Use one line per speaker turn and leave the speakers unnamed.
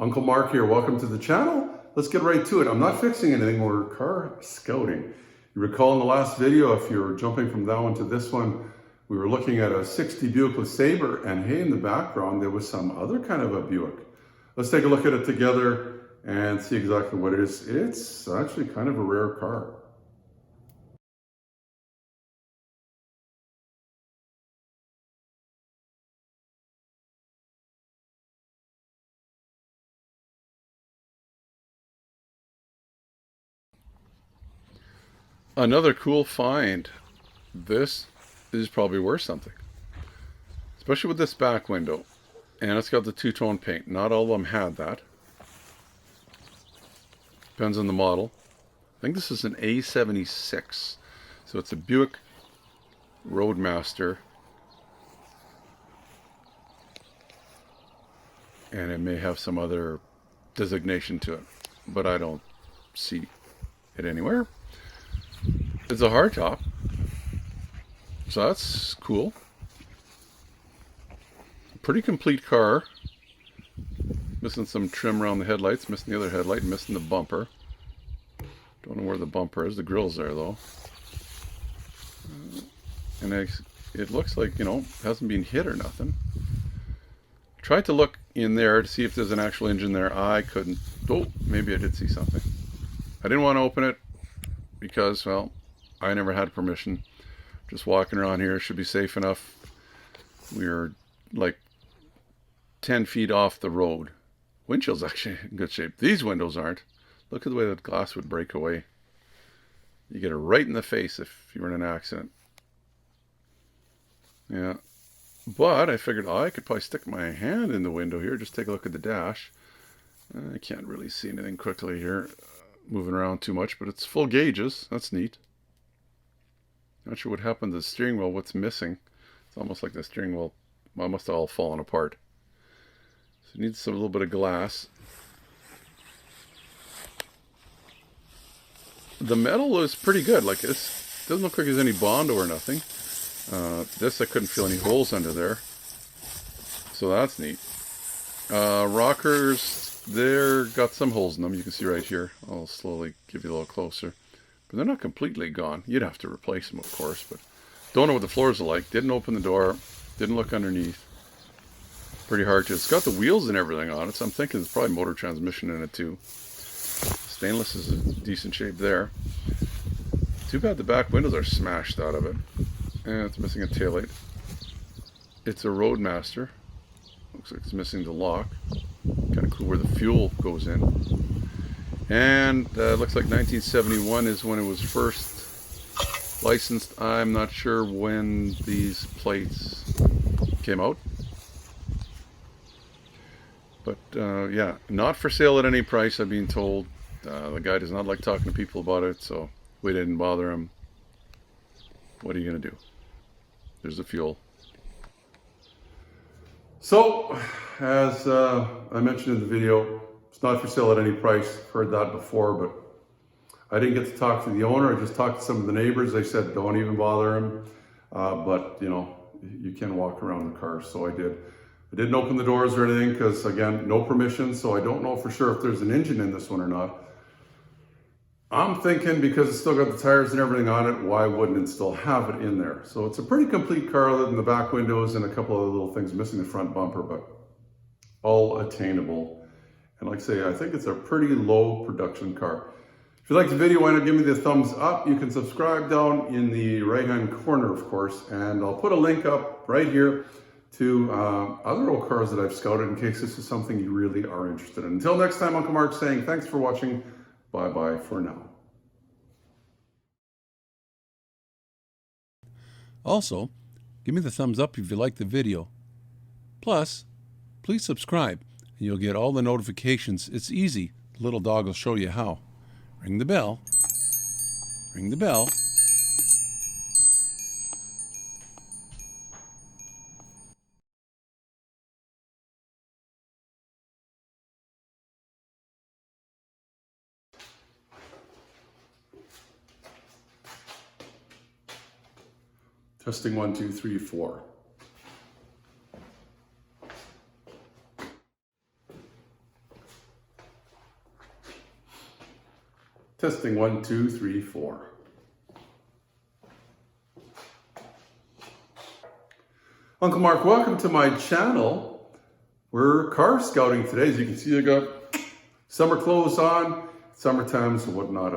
Uncle Mark here, welcome to the channel. Let's get right to it. I'm not fixing anything, we're car scouting. You recall in the last video, if you're jumping from that one to this one, we were looking at a 60 Buick LeSabre, and hey, in the background, there was some other kind of a Buick. Let's take a look at it together and see exactly what it is. It's actually kind of a rare car. Another cool find. This is probably worth something, especially with this back window, and it's got the two-tone paint. Not all of them had that. Depends on the model. I think this is an A76, so it's a Buick Roadmaster, and it may have some other designation to it, but I don't see it anywhere. It's a hardtop, so that's cool. Pretty complete car. Missing some trim around the headlights, missing the other headlight, missing the bumper. Don't know where the bumper is. The grill's there though. And it looks like, you know, hasn't been hit or nothing. Tried to look in there to see if there's an actual engine there. I couldn't. Oh, maybe I did see something. I didn't want to open it because, well, I never had permission. Just walking around here, should be safe enough. We are like 10 feet off the road. Windshield's actually in good shape. These windows aren't. Look at the way that glass would break away. You get it right in the face if you were in an accident. Yeah. But I figured, oh, I could probably stick my hand in the window here. Just take a look at the dash. I can't really see anything quickly here. Moving around too much, but it's full gauges. That's neat. Not sure what happened to the steering wheel. What's missing? It's almost like the steering wheel, well, must have all fallen apart. So it needs a little bit of glass. The metal is pretty good. Like, this doesn't look like there's any Bondo or nothing. This, I couldn't feel any holes under there, so that's neat. Rockers, they're got some holes in them. You can see right here. I'll slowly give you a little closer. But they're not completely gone. You'd have to replace them, of course, but don't know what the floors are like. Didn't open the door. Didn't look underneath. Pretty hard to. It's got the wheels and everything on it, so I'm thinking there's probably motor transmission in it too. Stainless is in decent shape there. Too bad the back windows are smashed out of it. And it's missing a taillight. It's a Roadmaster. Looks like it's missing the lock. Kind of cool where the fuel goes in. And looks like 1971 is when it was first licensed. I'm not sure when these plates came out. But yeah, not for sale at any price, I've been told. The guy does not like talking to people about it, so we didn't bother him. What are you going to do? There's the fuel. So, as I mentioned in the video, it's not for sale at any price. Heard that before, but I didn't get to talk to the owner. I just talked to some of the neighbors. They said, don't even bother him. But, you know, you can walk around the car, so I did. I didn't open the doors or anything because, again, no permission, so I don't know for sure if there's an engine in this one or not. I'm thinking because it's still got the tires and everything on it, why wouldn't it still have it in there? So it's a pretty complete car other than the back windows and a couple of little things missing the front bumper, but all attainable. And like I say, I think it's a pretty low production car. If you like the video, why not give me the thumbs up? You can subscribe down in the right-hand corner, of course, and I'll put a link up right here to other old cars that I've scouted in case this is something you really are interested in. Until next time, Uncle Mark saying thanks for watching. Bye-bye for now.
Also, give me the thumbs up if you like the video. Plus, please subscribe and you'll get all the notifications. It's easy. The little dog will show you how. Ring the bell. Ring the bell.
Testing 1, 2, 3, 4. Testing 1, 2, 3, 4. Uncle Mark, welcome to my channel. We're car scouting today. As you can see, I got summer clothes on, summertime, so whatnot.